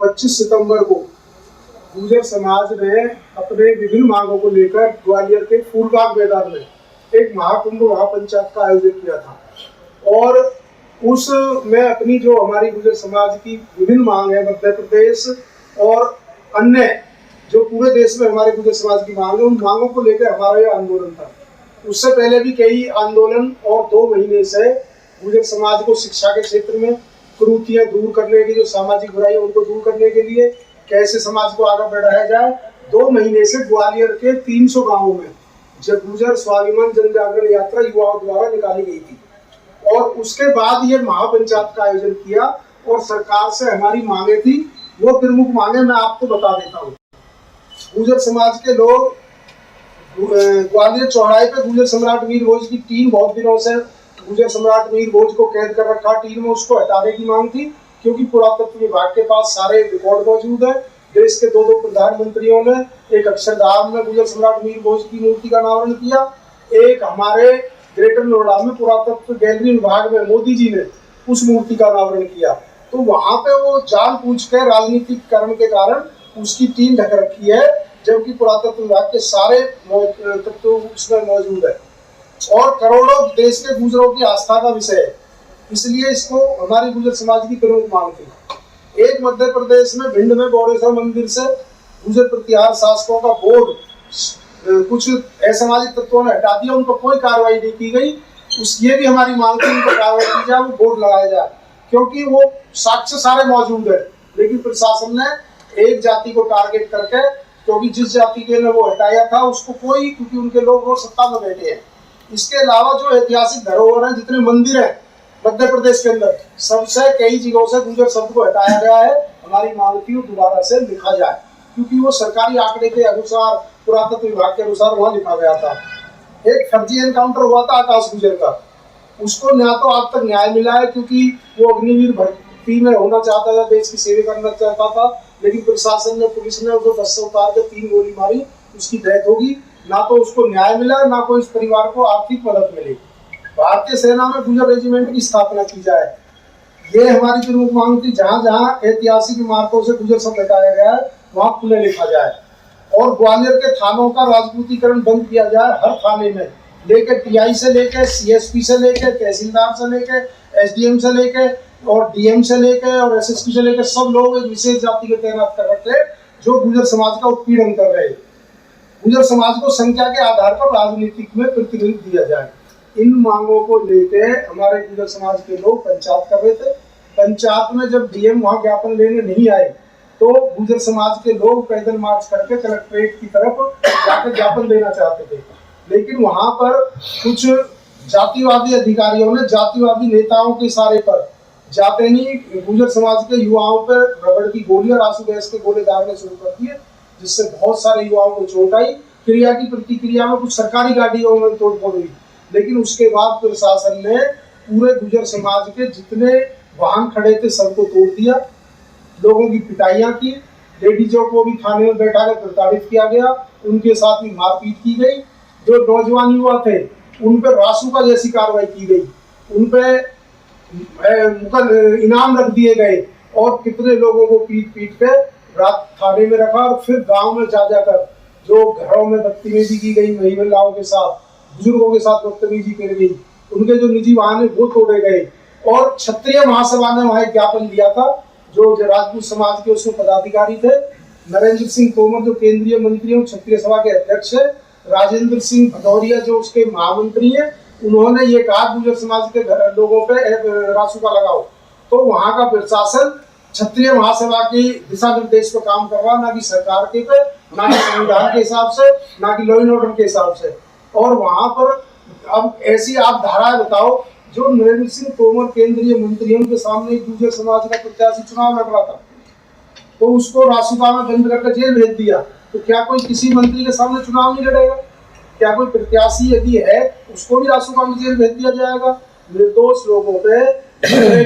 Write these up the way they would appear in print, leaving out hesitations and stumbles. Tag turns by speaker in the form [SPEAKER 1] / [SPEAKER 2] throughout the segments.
[SPEAKER 1] 25 सितंबर को गुर्जर समाज ने अपने विभिन्न मांगों को लेकर ग्वालियर के फूलबाग मैदान में एक महाकुंभ महापंचायत का आयोजन किया था। और उसमें अपनी जो हमारी गुर्जर समाज की विभिन्न मांग है, मध्य प्रदेश और अन्य जो पूरे देश में हमारे गुर्जर समाज की मांग है, उन मांगों को लेकर हमारा यह आंदोलन था। उससे पहले भी कई आंदोलन और 2 महीने से गुर्जर समाज को शिक्षा के क्षेत्र में कुरीतियां दूर करने की, जो सामाजिक बुराई उनको दूर करने के लिए कैसे समाज को आगे बढ़ाया जाए, 2 महीने से ग्वालियर के 300 गांवों में जब गुर्जर स्वाभिमान जन जागरण यात्रा युवाओं द्वारा निकाली गई थी। और उसके बाद ये महापंचायत का आयोजन किया और सरकार से हमारी मांगे थी, वो प्रमुख मांगे मैं आपको बता देता हूँ। गुर्जर समाज के लोग ग्वालियर चौराहे पे गुर्जर सम्राट मीर भोज की टीम बहुत दिनों से गुर्जर सम्राट मीर भोज को कैद कर रखा, टीम में उसको हटाने की मांग थी, क्योंकि पुरातत्व विभाग के पास सारे रिकॉर्ड मौजूद है। देश के 2 प्रधानमंत्रियों ने एक अक्षरधाम में गुर्जर सम्राट मीर भोज की मूर्ति का अनावरण किया, एक हमारे ग्रेटर नोएडा में पुरातत्व गैलरी विभाग में मोदी जी ने उस मूर्ति का अनावरण किया। तो वहां पे वो जानबूझ के राजनीतिक कारण के कारण उसकी टीम ढक रखी है, जबकि पुरातत्व विभाग के सारे तत्व उसमें मौजूद है और करोड़ों देश के गुर्जरों की आस्था का विषय है। इसलिए इसको हमारी गुर्जर समाज की प्रमुख मांग थी। एक मध्य प्रदेश में भिंड में बौड़ेश्वर मंदिर से गुर्जर प्रतिहार शासकों का बोर्ड कुछ असामाजिक तत्वों ने हटा दिया, उन पर कोई कार्रवाई नहीं की गई। ये भी हमारी मांग थी, उन पर कार्रवाई की जाए, वो बोर्ड लगाया जाए, क्योंकि वो साक्ष्य सारे मौजूद है। लेकिन प्रशासन ने एक जाति को टारगेट करके, क्योंकि जिस जाति के ने वो हटाया था उसको कोई, क्योंकि उनके लोग वो सत्ता में बैठे हैं। इसके अलावा जो ऐतिहासिक धरोहर है, जितने मंदिर है मध्य प्रदेश के अंदर, सबसे कई जगहों से गुर्जर शब्द को हटाया गया है। हमारी मांग थी दोबारा से लिखा जाए, क्योंकि वो सरकारी आंकड़े के अनुसार, पुरातत्व विभाग के अनुसार वहां लिखा गया था। एक फर्जी एनकाउंटर हुआ था आकाश गुर्जर का, उसको ना तो आज तक न्याय मिला है, क्योंकि वो अग्निवीर भर्ती में होना चाहता था, देश की सेवा करना चाहता था, लेकिन प्रशासन ने, पुलिस ने उसको बस से उतार के 3 गोली मारी, उसकी डेथ होगी। ना तो उसको न्याय मिला, ना कोई इस परिवार को आर्थिक मदद मिली। भारतीय सेना में गुर्जर रेजिमेंट की स्थापना की जाए, ये हमारी प्रमुख मांग थी। जहां जहां ऐतिहासिक इमारतों से गुर्जर शब्द हटाया गया है वहां पुनः लिखा जाए और ग्वालियर के थानों का राजपूतीकरण बंद किया जाए। हर थाने में लेकर टीआई से लेकर सीएसपी से लेकर तहसीलदार से लेकर एसडीएम से लेकर और डीएम से लेकर और एसएसपी से लेकर सब लोग एक विशेष जाति को तैनात कर रखे जो गुर्जर समाज का उत्पीड़न कर रहे हैं। गुर्जर समाज को संख्या के आधार पर राजनीतिक में प्रतिनिधित्व दिया जाए। इन मांगों को लेकर हमारे गुर्जर समाज के लोग पंचायत कर रहे थे। पंचायत में जब डीएम वहां ज्ञापन लेने नहीं आए तो गुर्जर समाज के लोग पैदल मार्च करके कलेक्ट्रेट की तरफ जाकर ज्ञापन देना चाहते थे, लेकिन वहां पर कुछ जातिवादी अधिकारियों ने जातिवादी नेताओं के इशारे पर जाते नहीं गुर्जर समाज के युवाओं पर रबड़ की गोली और आंसू गैस के गोले दागने शुरू कर दिए, जिससे बहुत सारे युवाओं को चोट आई। क्रिया की प्रतिक्रिया में कुछ सरकारी गाड़ियों में तोड़फोड़ हुई, लेकिन उसके बाद प्रशासन ने पूरे गुर्जर समाज के जितने वाहन खड़े थे सबको तोड़ दिया, लोगों की पिटाइयां की, लेडीजों को भी थाने में बैठा कर प्रताड़ित किया गया, उनके साथ भी मारपीट की गई। जो नौजवान युवा थे उन पर रासुका जैसी कार्रवाई की गई, उन पर इनाम रख दिए गए और कितने लोगों को पीट पीट के रात थाने में रखा और फिर गांव में जा जाकर जो घरों में बदतमीजी की गई, महिलाओं के साथ, बुजुर्गों के साथ बदतमीजी की गई, उनके जो निजी वाहन है वो तोड़े गए। और क्षत्रिय महासभा ने वहां ज्ञापन दिया था, जो राजपूत समाज के उसमें पदाधिकारी थे, नरेंद्र सिंह तोमर जो केंद्रीय मंत्री और क्षत्रिय सभा के अध्यक्ष है, राजेंद्र सिंह भदौरिया जो उसके महामंत्री है, उन्होंने ये कहा गुर्जर समाज के लोगों पे रासुका लगाओ। तो वहां का प्रशासन क्षत्रिय महासभा के दिशा निर्देश पर काम कर रहा, ना कि सरकार के पे, ना कि संविधान के हिसाब से, ना कि लॉ एंड ऑर्डर के हिसाब से। और वहां पर अब ऐसी आप धाराएं बताओ, जो नरेंद्र सिंह तोमर केंद्रीय मंत्रियों के सामने गुर्जर समाज का प्रत्याशी चुनाव लड़ रहा था, तो उसको रासुका में बंद करके जेल भेज दिया। तो क्या कोई किसी मंत्री के सामने चुनाव नहीं लड़ेगा? क्या कोई प्रत्याशी यदि है उसको भी रासुका में जेल भेज दिया जाएगा? निर्दोष लोगों पे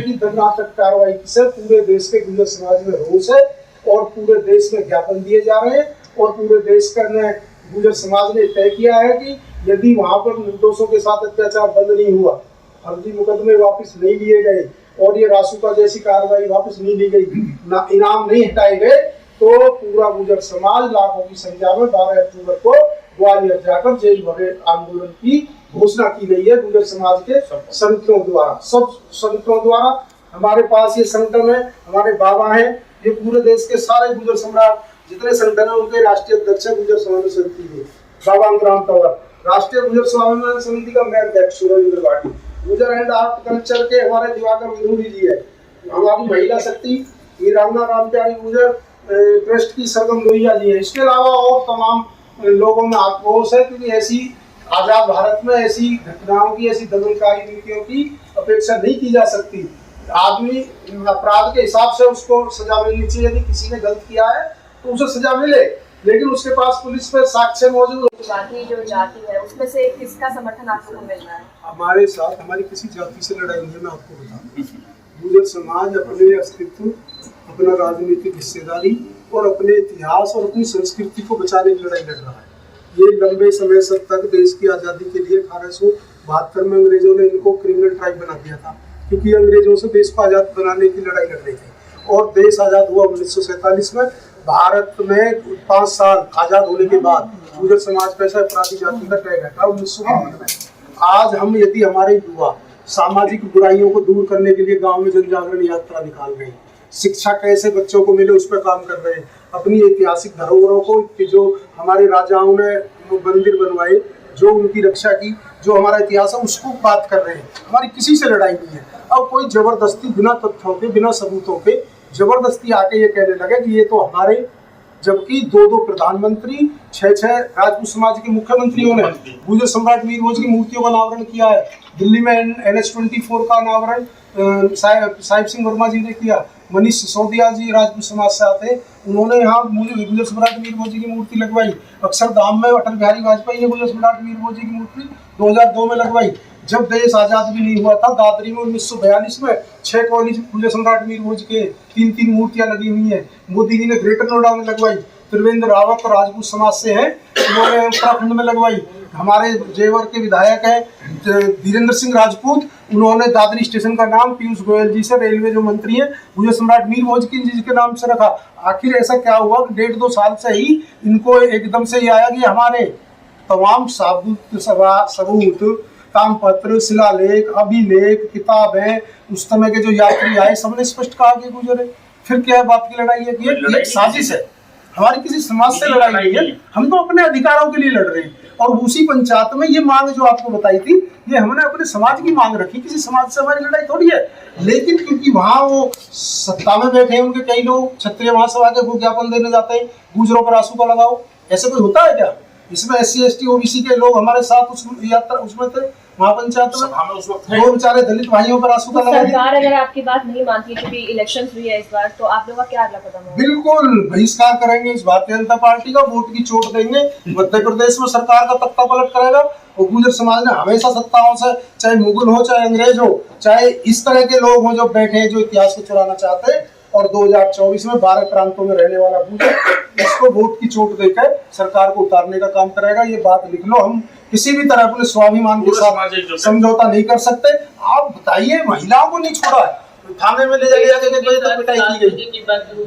[SPEAKER 1] की दंडात्मक कार्रवाई से पूरे देश के गुर्जर समाज में रोष है और पूरे देश में ज्ञापन दिए जा रहे हैं और पूरे देश का गुर्जर समाज ने तय किया है कि यदि वहां पर निर्दोषों के साथ अत्याचार बंद नहीं हुआ फर्जी मुकदमे वापस नहीं लिए गए और ये रासुका जैसी कार्रवाई वापस नहीं ली गई, ना इनाम नहीं हटाए गए, तो पूरा गुर्जर समाज लाखों की संख्या में 12 अक्टूबर को ग्वालियर जाकर जेल भरे आंदोलन की घोषणा की गई है गुर्जर समाज के संगठनों द्वारा, सब संगठनों द्वारा। हमारे पास ये संगठन है, हमारे बाबा हैं, ये पूरे देश के सारे गुर्जर सम्राट जितने संगठन है उनके राष्ट्रीय अध्यक्ष गुर्जर समन्वय समिति के बाबा अंतराम तंवर, राष्ट्रीय गुर्जर समन्वय समिति का मैं अध्यक्ष Surendra Bhati, Gurjar and art culture के हमारे दिवाकर विधूरी जी है, हमारी महिला शक्ति हीरावना राम प्यारी गुर्जर ट्रस्ट की सरगम लोहिया जी है। इसके अलावा और तमाम लोगों में आक्रोश है, क्योंकि ऐसी आजाद भारत में ऐसी घटनाओं की, ऐसी दमनकारी नीतियों की अपेक्षा नहीं की जा सकती। आदमी अपराध के हिसाब से उसको सजा मिलनी चाहिए, यदि किसी ने गलत किया है तो उसे सजा मिले, लेकिन उसके पास पुलिस पर साक्ष्य मौजूद।
[SPEAKER 2] बाकी जो जाति है उसमें से किसका समर्थन आपको मिल रहा है?
[SPEAKER 1] हमारे साथ हमारी किसी जाति से लड़ाई नहीं है। मैं आपको बताऊं, गुर्जर समाज अपने अस्तित्व, अपना राजनीतिक हिस्सेदारी और अपने इतिहास और अपनी संस्कृति को बचाने की लड़ाई लड़ रहा है। ये लंबे समय से तक देश की आज़ादी के लिए 1872 में अंग्रेजों ने इनको क्रिमिनल ट्राइब बना दिया था, क्योंकि अंग्रेजों से देश को आज़ाद बनाने की लड़ाई लड़ रहे थे। और देश आज़ाद हुआ 1947 में। भारत में 5 साल आज़ाद होने के बाद गुर्जर समाज पर ऐसा अपराधी जाति का टैग हटा 1952 में। आज हम यदि हमारे युवा सामाजिक बुराइयों को दूर करने के लिए गांव में जन जागरण यात्रा निकाल रहे हैं, शिक्षा कैसे बच्चों को मिले उस पर काम कर रहे हैं, अपनी ऐतिहासिक धरोहरों को, जो हमारे राजाओं ने मंदिर बनवाए, जो उनकी रक्षा की, जो हमारा इतिहास है उसको बात कर रहे हैं। हमारी किसी से लड़ाई नहीं है। अब कोई जबरदस्ती बिना तथ्यों के, बिना सबूतों के जबरदस्ती आके ये कहने लगे कि ये तो हमारे, जबकि 2 प्रधानमंत्री, 6 राजपूत समाज के मुख्यमंत्रियों ने गुर्जर सम्राट वीर भोज की मूर्तियों का अनावरण किया है। दिल्ली में NH-24 का अनावरण साहिब सिंह वर्मा जी ने किया। मनीष सिसोदिया जी राजपूत समाज से आते, उन्होंने यहाँ गुर्जर सम्राट वीर भोज की मूर्ति लगवाई। अक्षरधाम में अटल बिहारी वाजपेयी ने गुर्जर सम्राट वीर भोज की मूर्ति 2002 में लगवाई। जब देश आजाद भी नहीं हुआ था, दादरी में 1942 में 6 कॉलेज गुर्जर सम्राट वीर भोज के 3 मूर्तियां लगी हुई हैं। मोदी जी ने ग्रेटर नोएडा में लगवाई। त्रिवेंद्र रावत राजपूत समाज से हैं, उन्होंने उत्तराखंड में लगवाई। हमारे जेवर के विधायक हैं धीरेन्द्र सिंह राजपूत, उन्होंने दादरी स्टेशन का नाम पीयूष गोयल जी से, रेलवे जो मंत्री हैं, गुर्जर सम्राट वीर भोज जी के नाम से रखा। आखिर ऐसा क्या हुआ कि 1.5-2 साल से ही इनको एकदम से ये आया कि हमारे तमाम सबूत, तामपत्र, शिलालेख, अभिलेख, किताबें, उस समय के जो यात्री आए सबने स्पष्ट कहा कि गुजरे। फिर क्या बात की लड़ाई है कि ये साजिश है, हमारी किसी समाज से लड़ाई नहीं है, हम तो अपने अधिकारों के लिए लड़ रहे हैं। और उसी पंचायत में ये मांग जो आपको बताई थी, ये हमने अपने समाज की मांग रखी, किसी समाज से हमारी लड़ाई थोड़ी है। लेकिन क्योंकि वहाँ वो सत्ता में बैठे हैं, उनके कई लोग क्षत्रिय महासभा के ज्ञापन देने जाते हैं, गुर्जरों पर आंसू का लगाओ, ऐसे कोई होता है क्या? इसमें SC ST OBC के लोग हमारे साथ उस यात्रा उसमें थे, महापंचायत में, वो बेचारे दलित भाइयों पर आंसू का लगा।
[SPEAKER 2] सरकार अगर आपकी बात नहीं मानती, क्योंकि इलेक्शंस हुई है इस बार, तो आप लोगों का क्या अगला कदम होगा?
[SPEAKER 1] बिल्कुल बहिष्कार करेंगे इस भारतीय जनता पार्टी का, वोट की चोट देंगे, मध्य प्रदेश में सरकार का तख्ता पलट करेगा। और गुर्जर समाज ने हमेशा सत्ताओं से, चाहे मुगल हो, चाहे अंग्रेज हो, चाहे इस तरह के लोग हों जो बैठे हैं, जो इतिहास को चुराना चाहते हैं, और 2024 में 12 प्रांतों में रहने वाला गुर्जर इसको वोट की चोट देकर सरकार को उतारने का काम करेगा। ये बात लिख लो, हम किसी भी तरह अपने स्वाभिमान के साथ समझौता नहीं कर सकते। आप बताइए, महिलाओं को नहीं छोड़ा है, थाने में ले जाके पिटाई की गई,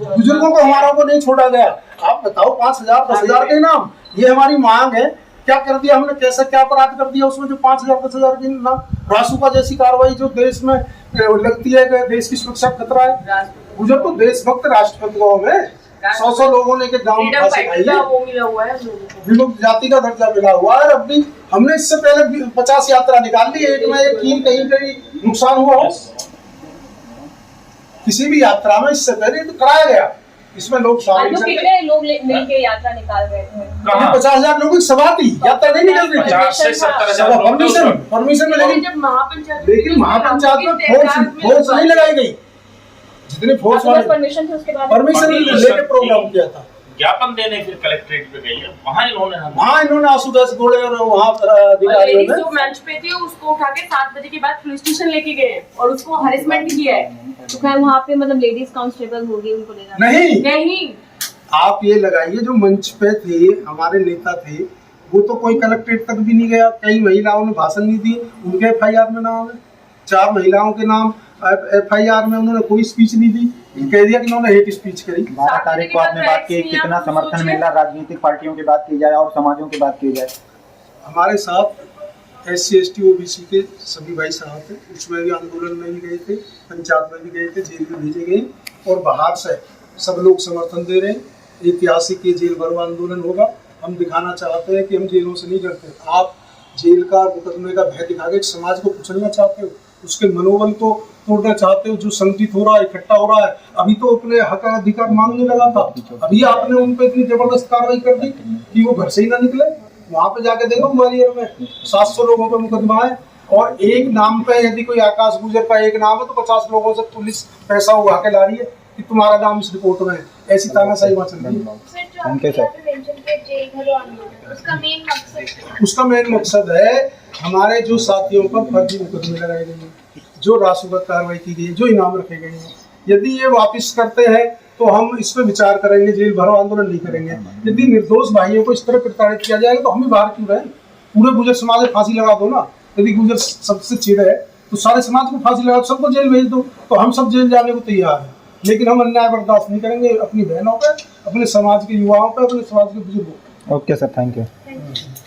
[SPEAKER 1] बुजुर्गों को हमारा को नहीं छोड़ा गया। आप बताओ, 5,000 10,000 के नाम, ये हमारी मांग है। क्या कर दिया हमने, कैसा क्या अपराध कर दिया उसमें जो 5,000 10,000 के नाम? रासुका जैसी कार्रवाई जो देश में लगती है, देश की सुरक्षा खतरा है। गुजर तो देशभक्त राष्ट्रपति में 100 लोगों ने गाँव में विमुक्त जाति का दर्जा मिला हुआ है। अब भी हमने इससे पहले 50 यात्रा निकाल ली, एक में एक कहीं नुकसान हुआ हो किसी भी यात्रा में, इससे पहले तो कराया गया। इसमें लोग
[SPEAKER 2] कितने लोग मिलके यात्रा निकाल रहे थे?
[SPEAKER 1] 50,000 लोगों की सभा थी, यात्रा नहीं निकल रही थी, परमिशन में। लेकिन महापंचायत में फोर्स नहीं लगाई गई, जितने फोर्स परमिशन लेके प्रोग्राम किया था।
[SPEAKER 3] ज्ञापन देने फिर कलेक्ट्रेट पे गई, वहाँ
[SPEAKER 1] इन्होंने आंसू-गैस गोले और वहाँ
[SPEAKER 4] जो मंच पे थी उसको उठा के 7 बजे के बाद पुलिस स्टेशन लेके गए और उसको हरेसमेंट किया है।
[SPEAKER 2] तो क्या वहाँ पे मतलब लेडीज कांस्टेबल होगी, उनको ले जाना?
[SPEAKER 1] नहीं, आप ये लगाइए, जो मंच पे थे हमारे नेता थे, वो तो कोई कलेक्ट्रेट तक भी नहीं गया। कई महिलाओं ने भाषण नहीं दिए, उनके FIR में नाम है। 4 महिलाओं के नाम FIR में उन्होंने कोई स्पीच नहीं दी, कह दिया कि उन्होंने हेट स्पीच करी।
[SPEAKER 5] 12 तारीख को आपने बात की, कितना समर्थन मिल रहा राजनीतिक पार्टियों की बात की जाए और समाजों की बात की जाए?
[SPEAKER 1] हमारे साथ SC ST OBC के सभी भाई साहब थे, उसमें भी आंदोलन में भी गए थे, पंचायत में भी गए थे, जेल में भेजे गए और बाहर से सब लोग समर्थन दे रहे हैं। ऐतिहासिक ये जेल भरो आंदोलन होगा। हम दिखाना चाहते हैं कि हम जेलों से नहीं डरते। आप जेल का मुकदमे का भय दिखा के समाज को कुचलना चाहते हो, उसके मनोबल को तोड़ना चाहते हो, जो संगठित हो रहा है, इकट्ठा हो रहा है। अभी तो अपने हक अधिकार मांगने लगा था, अभी आपने उन पर इतनी जबरदस्त कार्रवाई कर दी कि वो घर से ही ना निकले। वहाँ पे जाके देखो ग्वालियर में 700 लोगों पे मुकदमा है और एक नाम पे यदि कोई आकाश गुजर का एक नाम है तो 50 लोगों से पुलिस पैसा उगा के ला रही है कि तुम्हारा नाम इस रिपोर्ट में है। ऐसी तानाशाही वहाँ चल रही है। उसका मेन मकसद है हमारे जो साथियों पर फर्जी मुकदमे लगाए गए हैं, जो रासुगत कार्रवाई की गई है, जो इनाम रखे गए हैं। यदि ये वापस करते हैं तो हम इस पर विचार करेंगे, जेल भरो आंदोलन नहीं करेंगे। यदि निर्दोष भाइयों को इस तरह प्रताड़ित किया जाएगा तो हम ही बाहर क्यों रहें? पूरे गुजर समाज में फांसी लगा दो ना। यदि गुजर सबसे चिड़ है तो सारे समाज को फांसी लगा दो, सबको जेल भेज दो, तो हम सब जेल जाने को तैयार हैं। लेकिन हम अन्याय बर्दाश्त नहीं करेंगे अपनी बहनों पर, अपने समाज के युवाओं पर, अपने समाज के बुजुर्गों पर।
[SPEAKER 5] Okay sir, thank you.